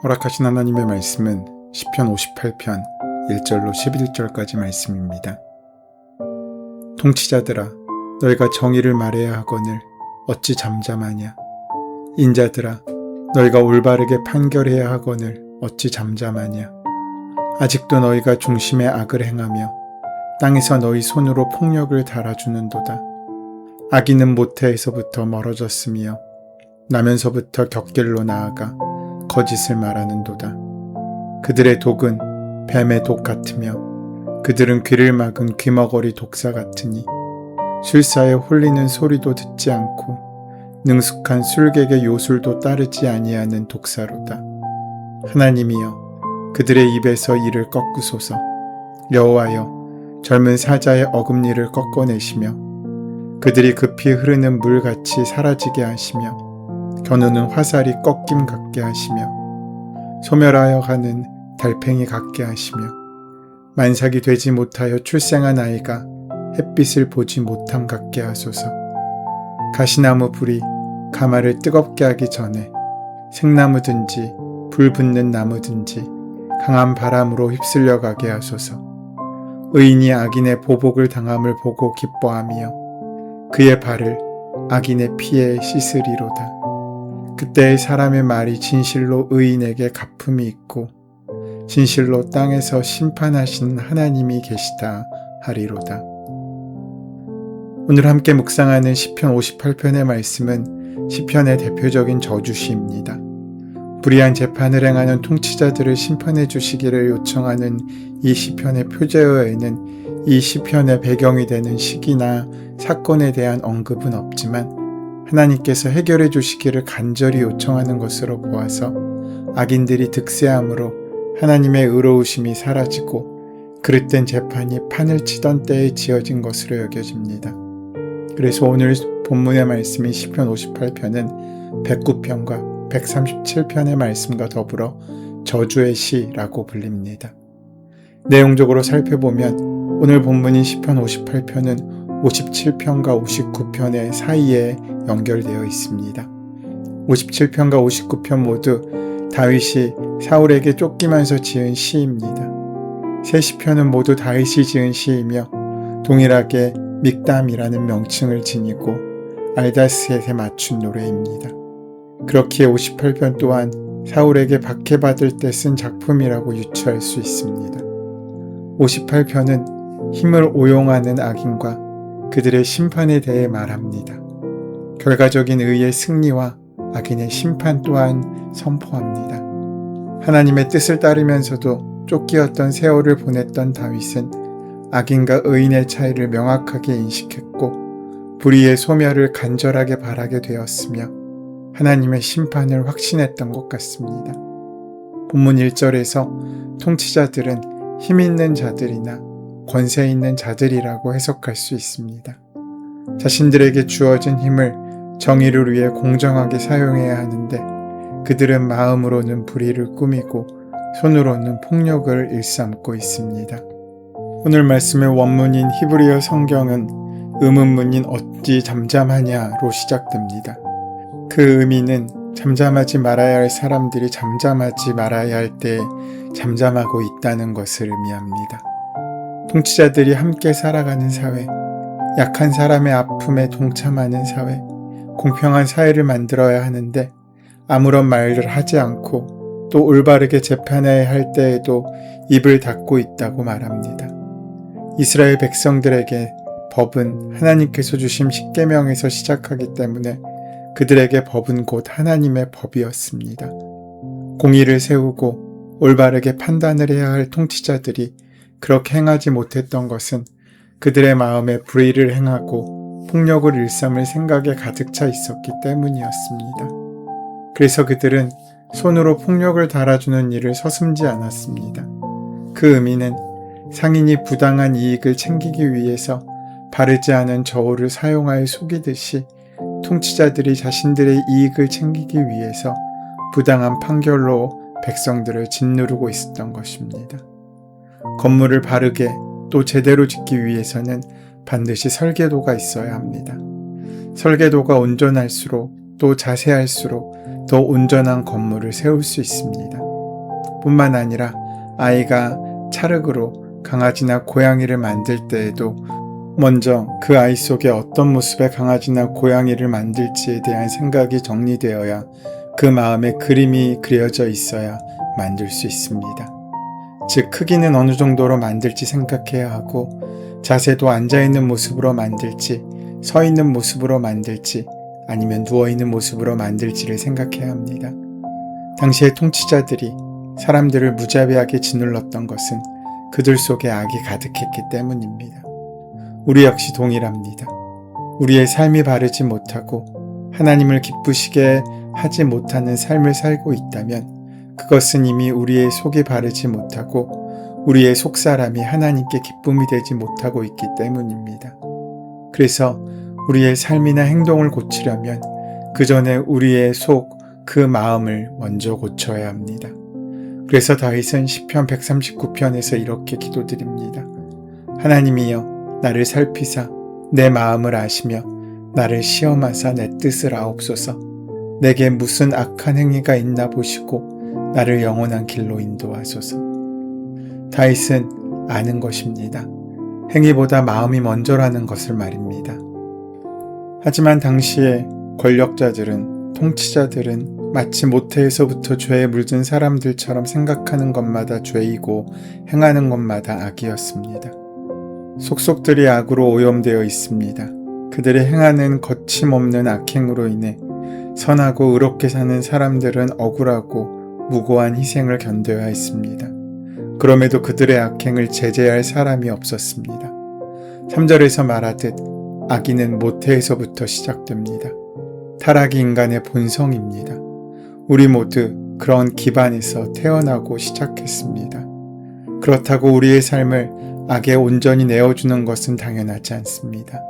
허락하신 하나님의 말씀은 시편 58편 1절로 11절까지 말씀입니다. 통치자들아, 너희가 정의를 말해야 하거늘 어찌 잠잠하냐? 인자들아, 너희가 올바르게 판결해야 하거늘 어찌 잠잠하냐? 아직도 너희가 중심에 악을 행하며 땅에서 너희 손으로 폭력을 달아주는도다. 악인은 모태에서부터 멀어졌으며 나면서부터 격길로 나아가 거짓을 말하는도다. 그들의 독은 뱀의 독 같으며 그들은 귀를 막은 귀머거리 독사 같으니 술사에 홀리는 소리도 듣지 않고 능숙한 술객의 요술도 따르지 아니하는 독사로다. 하나님이여, 그들의 입에서 이를 꺾으소서. 여호와여, 젊은 사자의 어금니를 꺾어내시며 그들이 급히 흐르는 물같이 사라지게 하시며 겨누는 화살이 꺾임 같게 하시며 소멸하여 가는 달팽이 같게 하시며 만삭이 되지 못하여 출생한 아이가 햇빛을 보지 못함 같게 하소서. 가시나무 불이 가마를 뜨겁게 하기 전에 생나무든지 불 붙는 나무든지 강한 바람으로 휩쓸려 가게 하소서. 의인이 악인의 보복을 당함을 보고 기뻐하며 그의 발을 악인의 피에 씻으리로다. 그때의 사람의 말이 진실로 의인에게 갚음이 있고 진실로 땅에서 심판하신 하나님이 계시다 하리로다. 오늘 함께 묵상하는 시편 58편의 말씀은 시편의 대표적인 저주시입니다. 불의한 재판을 행하는 통치자들을 심판해 주시기를 요청하는 이 시편의 표제어에는 이 시편의 배경이 되는 시기나 사건에 대한 언급은 없지만 하나님께서 해결해 주시기를 간절히 요청하는 것으로 보아서 악인들이 득세함으로 하나님의 의로우심이 사라지고 그릇된 재판이 판을 치던 때에 지어진 것으로 여겨집니다. 그래서 오늘 본문의 말씀인 시편 58편은 109편과 137편의 말씀과 더불어 저주의 시라고 불립니다. 내용적으로 살펴보면 오늘 본문인 시편 58편은 57편과 59편의 사이에 연결되어 있습니다. 57편과 59편 모두 다윗이 사울에게 쫓기면서 지은 시입니다. 세 시편은 모두 다윗이 지은 시이며 동일하게 믹담이라는 명칭을 지니고 알다스햇에 맞춘 노래입니다. 그렇기에 58편 또한 사울에게 박해받을 때 쓴 작품이라고 유추할 수 있습니다. 58편은 힘을 오용하는 악인과 그들의 심판에 대해 말합니다. 결과적인 의의 승리와 악인의 심판 또한 선포합니다. 하나님의 뜻을 따르면서도 쫓기었던 세월을 보냈던 다윗은 악인과 의인의 차이를 명확하게 인식했고 불의의 소멸을 간절하게 바라게 되었으며 하나님의 심판을 확신했던 것 같습니다. 본문 1절에서 통치자들은 힘 있는 자들이나 권세 있는 자들이라고 해석할 수 있습니다. 자신들에게 주어진 힘을 정의를 위해 공정하게 사용해야 하는데 그들은 마음으로는 불의를 꾸미고 손으로는 폭력을 일삼고 있습니다. 오늘 말씀의 원문인 히브리어 성경은 의문문인 어찌 잠잠하냐로 시작됩니다. 그 의미는 잠잠하지 말아야 할 사람들이 잠잠하지 말아야 할 때에 잠잠하고 있다는 것을 의미합니다. 통치자들이 함께 살아가는 사회, 약한 사람의 아픔에 동참하는 사회, 공평한 사회를 만들어야 하는데 아무런 말을 하지 않고 또 올바르게 재판해야 할 때에도 입을 닫고 있다고 말합니다. 이스라엘 백성들에게 법은 하나님께서 주신 십계명에서 시작하기 때문에 그들에게 법은 곧 하나님의 법이었습니다. 공의를 세우고 올바르게 판단을 해야 할 통치자들이 그렇게 행하지 못했던 것은 그들의 마음에 불의를 행하고 폭력을 일삼을 생각에 가득 차 있었기 때문이었습니다. 그래서 그들은 손으로 폭력을 달아주는 일을 서슴지 않았습니다. 그 의미는 상인이 부당한 이익을 챙기기 위해서 바르지 않은 저울을 사용하여 속이듯이 통치자들이 자신들의 이익을 챙기기 위해서 부당한 판결로 백성들을 짓누르고 있었던 것입니다. 건물을 바르게 또 제대로 짓기 위해서는 반드시 설계도가 있어야 합니다. 설계도가 온전할수록 또 자세할수록 더 온전한 건물을 세울 수 있습니다. 뿐만 아니라 아이가 찰흙으로 강아지나 고양이를 만들 때에도 먼저 그 아이 속에 어떤 모습의 강아지나 고양이를 만들지에 대한 생각이 정리되어야 그 마음에 그림이 그려져 있어야 만들 수 있습니다. 즉 크기는 어느 정도로 만들지 생각해야 하고 자세도 앉아있는 모습으로 만들지 서있는 모습으로 만들지 아니면 누워있는 모습으로 만들지를 생각해야 합니다. 당시의 통치자들이 사람들을 무자비하게 짓눌렀던 것은 그들 속에 악이 가득했기 때문입니다. 우리 역시 동일합니다. 우리의 삶이 바르지 못하고 하나님을 기쁘시게 하지 못하는 삶을 살고 있다면 그것은 이미 우리의 속이 바르지 못하고 우리의 속사람이 하나님께 기쁨이 되지 못하고 있기 때문입니다. 그래서 우리의 삶이나 행동을 고치려면 그 전에 우리의 속, 그 마음을 먼저 고쳐야 합니다. 그래서 다윗은 시편 139편에서 이렇게 기도드립니다. 하나님이여 나를 살피사 내 마음을 아시며 나를 시험하사 내 뜻을 아옵소서. 내게 무슨 악한 행위가 있나 보시고 나를 영원한 길로 인도하소서. 다윗은 아는 것입니다. 행위보다 마음이 먼저라는 것을 말입니다. 하지만 당시에 권력자들은, 통치자들은 마치 모태에서부터 죄에 물든 사람들처럼 생각하는 것마다 죄이고 행하는 것마다 악이었습니다. 속속들이 악으로 오염되어 있습니다. 그들이 행하는 거침없는 악행으로 인해 선하고 의롭게 사는 사람들은 억울하고 무고한 희생을 견뎌야 했습니다. 그럼에도 그들의 악행을 제재할 사람이 없었습니다. 3절에서 말하듯 악의는 모태에서부터 시작됩니다. 타락이 인간의 본성입니다. 우리 모두 그런 기반에서 태어나고 시작했습니다. 그렇다고 우리의 삶을 악에 온전히 내어주는 것은 당연하지 않습니다.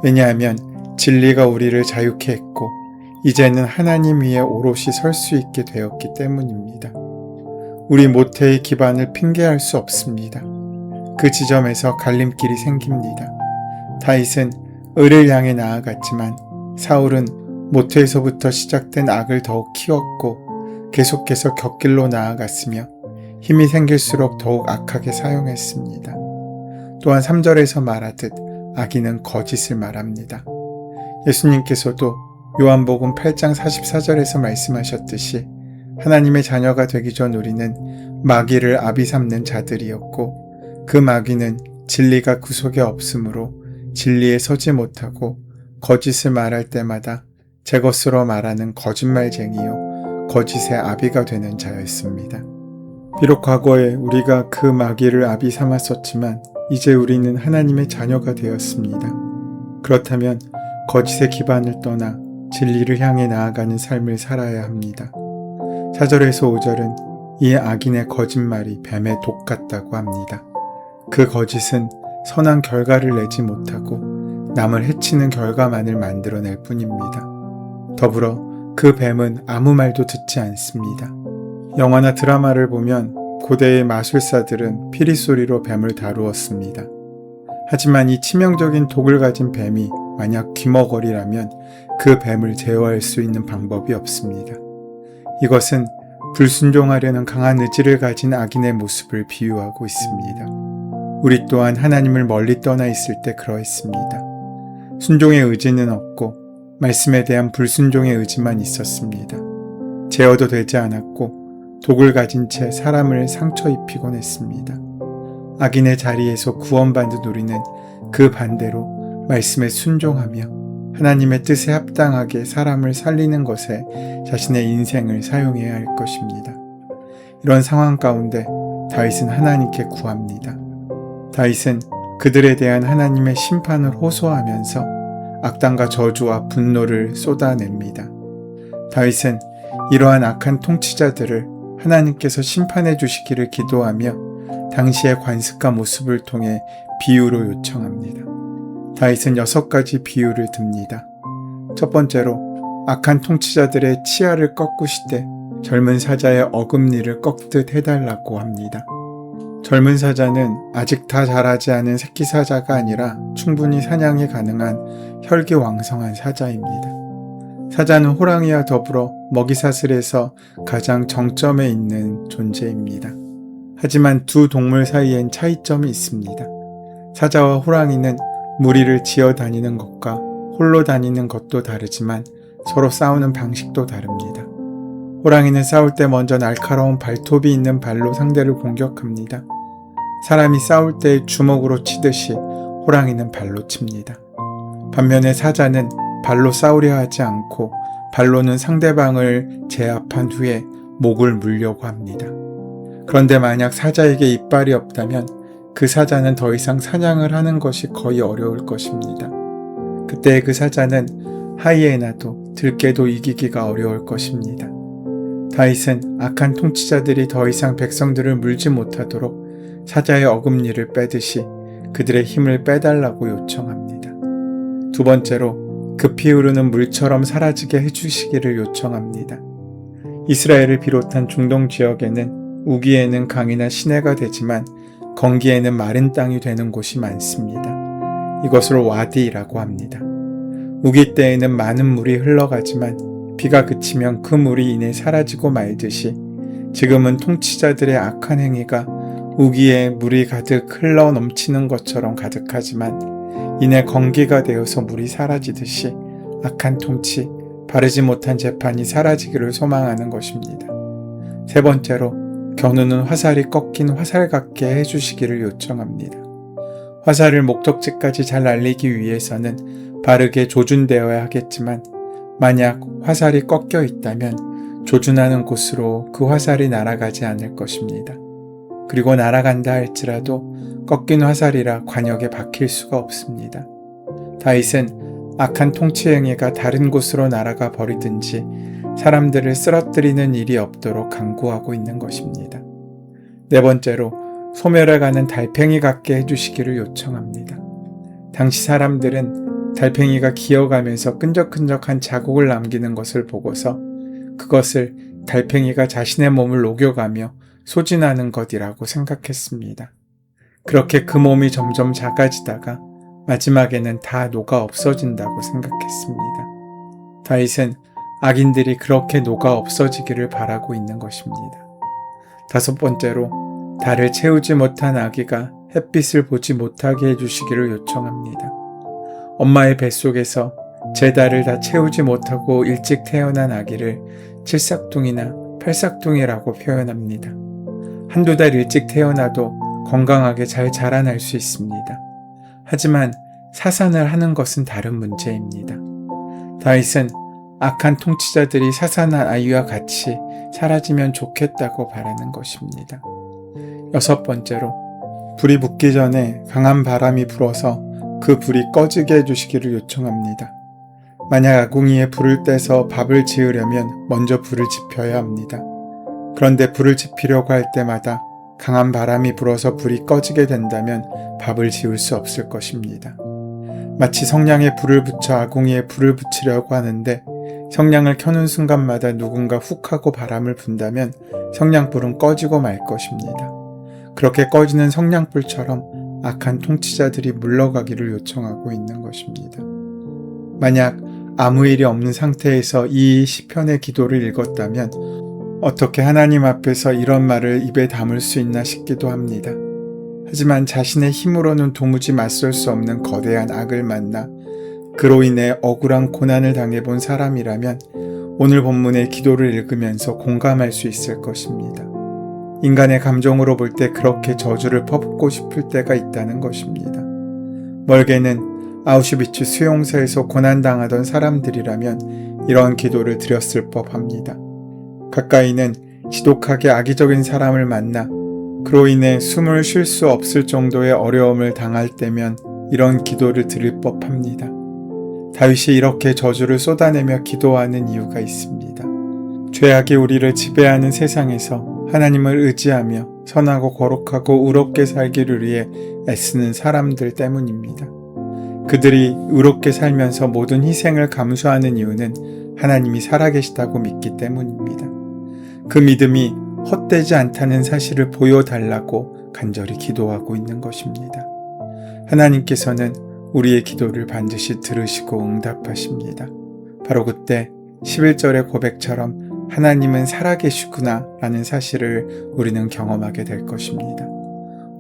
왜냐하면 진리가 우리를 자유케 했고 이제는 하나님 위에 오롯이 설 수 있게 되었기 때문입니다. 우리 모태의 기반을 핑계할 수 없습니다. 그 지점에서 갈림길이 생깁니다. 다윗은 의를 향해 나아갔지만 사울은 모태에서부터 시작된 악을 더욱 키웠고 계속해서 곁길로 나아갔으며 힘이 생길수록 더욱 악하게 사용했습니다. 또한 3절에서 말하듯 악인은 거짓을 말합니다. 예수님께서도 요한복음 8장 44절에서 말씀하셨듯이 하나님의 자녀가 되기 전 우리는 마귀를 아비 삼는 자들이었고 그 마귀는 진리가 그 속에 없으므로 진리에 서지 못하고 거짓을 말할 때마다 제 것으로 말하는 거짓말쟁이요 거짓의 아비가 되는 자였습니다. 비록 과거에 우리가 그 마귀를 아비 삼았었지만 이제 우리는 하나님의 자녀가 되었습니다. 그렇다면 거짓의 기반을 떠나 진리를 향해 나아가는 삶을 살아야 합니다. 4절에서 5절은 이 악인의 거짓말이 뱀의 독 같다고 합니다. 그 거짓은 선한 결과를 내지 못하고 남을 해치는 결과만을 만들어낼 뿐입니다. 더불어 그 뱀은 아무 말도 듣지 않습니다. 영화나 드라마를 보면 고대의 마술사들은 피리소리로 뱀을 다루었습니다. 하지만 이 치명적인 독을 가진 뱀이 만약 귀머거리라면 그 뱀을 제어할 수 있는 방법이 없습니다. 이것은 불순종하려는 강한 의지를 가진 악인의 모습을 비유하고 있습니다. 우리 또한 하나님을 멀리 떠나 있을 때 그러했습니다. 순종의 의지는 없고 말씀에 대한 불순종의 의지만 있었습니다. 제어도 되지 않았고 독을 가진 채 사람을 상처 입히곤 했습니다. 악인의 자리에서 구원받는 우리는 그 반대로 말씀에 순종하며 하나님의 뜻에 합당하게 사람을 살리는 것에 자신의 인생을 사용해야 할 것입니다. 이런 상황 가운데 다윗은 하나님께 구합니다. 다윗은 그들에 대한 하나님의 심판을 호소하면서 악당과 저주와 분노를 쏟아냅니다. 다윗은 이러한 악한 통치자들을 하나님께서 심판해 주시기를 기도하며 당시의 관습과 모습을 통해 비유로 요청합니다. 다윗은 6가지 비유를 듭니다. 첫 번째로 악한 통치자들의 치아를 꺾으시되 젊은 사자의 어금니를 꺾듯 해달라고 합니다. 젊은 사자는 아직 다 자라지 않은 새끼 사자가 아니라 충분히 사냥이 가능한 혈기왕성한 사자입니다. 사자는 호랑이와 더불어 먹이사슬에서 가장 정점에 있는 존재입니다. 하지만 두 동물 사이엔 차이점이 있습니다. 사자와 호랑이는 무리를 지어 다니는 것과 홀로 다니는 것도 다르지만 서로 싸우는 방식도 다릅니다. 호랑이는 싸울 때 먼저 날카로운 발톱이 있는 발로 상대를 공격합니다. 사람이 싸울 때 주먹으로 치듯이 호랑이는 발로 칩니다. 반면에 사자는 발로 싸우려 하지 않고 발로는 상대방을 제압한 후에 목을 물려고 합니다. 그런데 만약 사자에게 이빨이 없다면 그 사자는 더 이상 사냥을 하는 것이 거의 어려울 것입니다. 그때 그 사자는 하이에나도 들깨도 이기기가 어려울 것입니다. 다윗은 악한 통치자들이 더 이상 백성들을 물지 못하도록 사자의 어금니를 빼듯이 그들의 힘을 빼달라고 요청합니다. 두 번째로 급히 흐르는 물처럼 사라지게 해주시기를 요청합니다. 이스라엘을 비롯한 중동 지역에는 우기에는 강이나 시내가 되지만 건기에는 마른 땅이 되는 곳이 많습니다. 이것을 와디라고 합니다. 우기 때에는 많은 물이 흘러가지만 비가 그치면 그 물이 이내 사라지고 말듯이 지금은 통치자들의 악한 행위가 우기에 물이 가득 흘러 넘치는 것처럼 가득하지만 이내 건기가 되어서 물이 사라지듯이 악한 통치, 바르지 못한 재판이 사라지기를 소망하는 것입니다. 세 번째로 겨누는 화살이 꺾인 화살 같게 해주시기를 요청합니다. 화살을 목적지까지 잘 날리기 위해서는 바르게 조준되어야 하겠지만 만약 화살이 꺾여 있다면 조준하는 곳으로 그 화살이 날아가지 않을 것입니다. 그리고 날아간다 할지라도 꺾인 화살이라 관역에 박힐 수가 없습니다. 다윗은 악한 통치 행위가 다른 곳으로 날아가 버리든지 사람들을 쓰러뜨리는 일이 없도록 강구하고 있는 것입니다. 네 번째로 소멸해가는 달팽이 같게 해주시기를 요청합니다. 당시 사람들은 달팽이가 기어가면서 끈적끈적한 자국을 남기는 것을 보고서 그것을 달팽이가 자신의 몸을 녹여가며 소진하는 것이라고 생각했습니다. 그렇게 그 몸이 점점 작아지다가 마지막에는 다 녹아 없어진다고 생각했습니다. 다윗은 악인들이 그렇게 녹아 없어지기를 바라고 있는 것입니다. 다섯 번째로 달을 채우지 못한 아기가 햇빛을 보지 못하게 해주시기를 요청합니다. 엄마의 뱃속에서 제 달을 다 채우지 못하고 일찍 태어난 아기를 칠삭둥이나 팔삭둥이라고 표현합니다. 한두 달 일찍 태어나도 건강하게 잘 자라날 수 있습니다. 하지만 사산을 하는 것은 다른 문제입니다. 다윗은 악한 통치자들이 사산한 아이와 같이 사라지면 좋겠다고 바라는 것입니다. 여섯 번째로 불이 붙기 전에 강한 바람이 불어서 그 불이 꺼지게 해주시기를 요청합니다. 만약 아궁이에 불을 떼서 밥을 지으려면 먼저 불을 지펴야 합니다. 그런데 불을 지피려고 할 때마다 강한 바람이 불어서 불이 꺼지게 된다면 밥을 지을 수 없을 것입니다. 마치 성냥에 불을 붙여 아궁이에 불을 붙이려고 하는데 성냥을 켜는 순간마다 누군가 훅 하고 바람을 분다면 성냥불은 꺼지고 말 것입니다. 그렇게 꺼지는 성냥불처럼 악한 통치자들이 물러가기를 요청하고 있는 것입니다. 만약 아무 일이 없는 상태에서 이 시편의 기도를 읽었다면 어떻게 하나님 앞에서 이런 말을 입에 담을 수 있나 싶기도 합니다. 하지만 자신의 힘으로는 도무지 맞설 수 없는 거대한 악을 만나 그로 인해 억울한 고난을 당해본 사람이라면 오늘 본문의 기도를 읽으면서 공감할 수 있을 것입니다. 인간의 감정으로 볼 때 그렇게 저주를 퍼붓고 싶을 때가 있다는 것입니다. 멀게는 아우슈비츠 수용소에서 고난당하던 사람들이라면 이런 기도를 드렸을 법합니다. 가까이는 지독하게 악의적인 사람을 만나 그로 인해 숨을 쉴 수 없을 정도의 어려움을 당할 때면 이런 기도를 드릴 법합니다. 다윗이 이렇게 저주를 쏟아내며 기도하는 이유가 있습니다. 죄악이 우리를 지배하는 세상에서 하나님을 의지하며 선하고 거룩하고 의롭게 살기를 위해 애쓰는 사람들 때문입니다. 그들이 의롭게 살면서 모든 희생을 감수하는 이유는 하나님이 살아계시다고 믿기 때문입니다. 그 믿음이 헛되지 않다는 사실을 보여달라고 간절히 기도하고 있는 것입니다. 하나님께서는 우리의 기도를 반드시 들으시고 응답하십니다. 바로 그때 11절의 고백처럼 하나님은 살아계시구나 라는 사실을 우리는 경험하게 될 것입니다.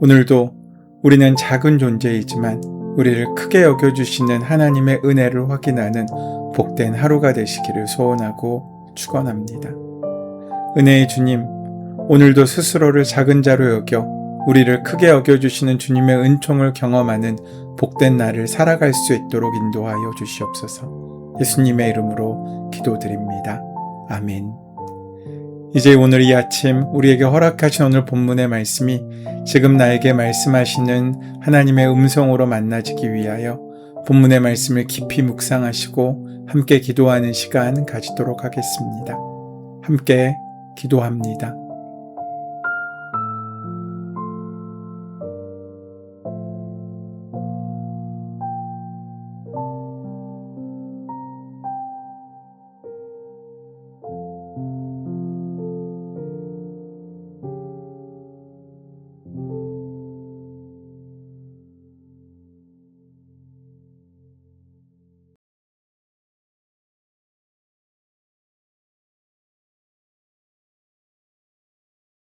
오늘도 우리는 작은 존재이지만 우리를 크게 여겨주시는 하나님의 은혜를 확인하는 복된 하루가 되시기를 소원하고 축원합니다. 은혜의 주님, 오늘도 스스로를 작은 자로 여겨 우리를 크게 여겨주시는 주님의 은총을 경험하는 복된 날을 살아갈 수 있도록 인도하여 주시옵소서. 예수님의 이름으로 기도드립니다. 아멘. 이제 오늘 이 아침 우리에게 허락하신 오늘 본문의 말씀이 지금 나에게 말씀하시는 하나님의 음성으로 만나지기 위하여 본문의 말씀을 깊이 묵상하시고 함께 기도하는 시간 가지도록 하겠습니다. 함께 기도합니다.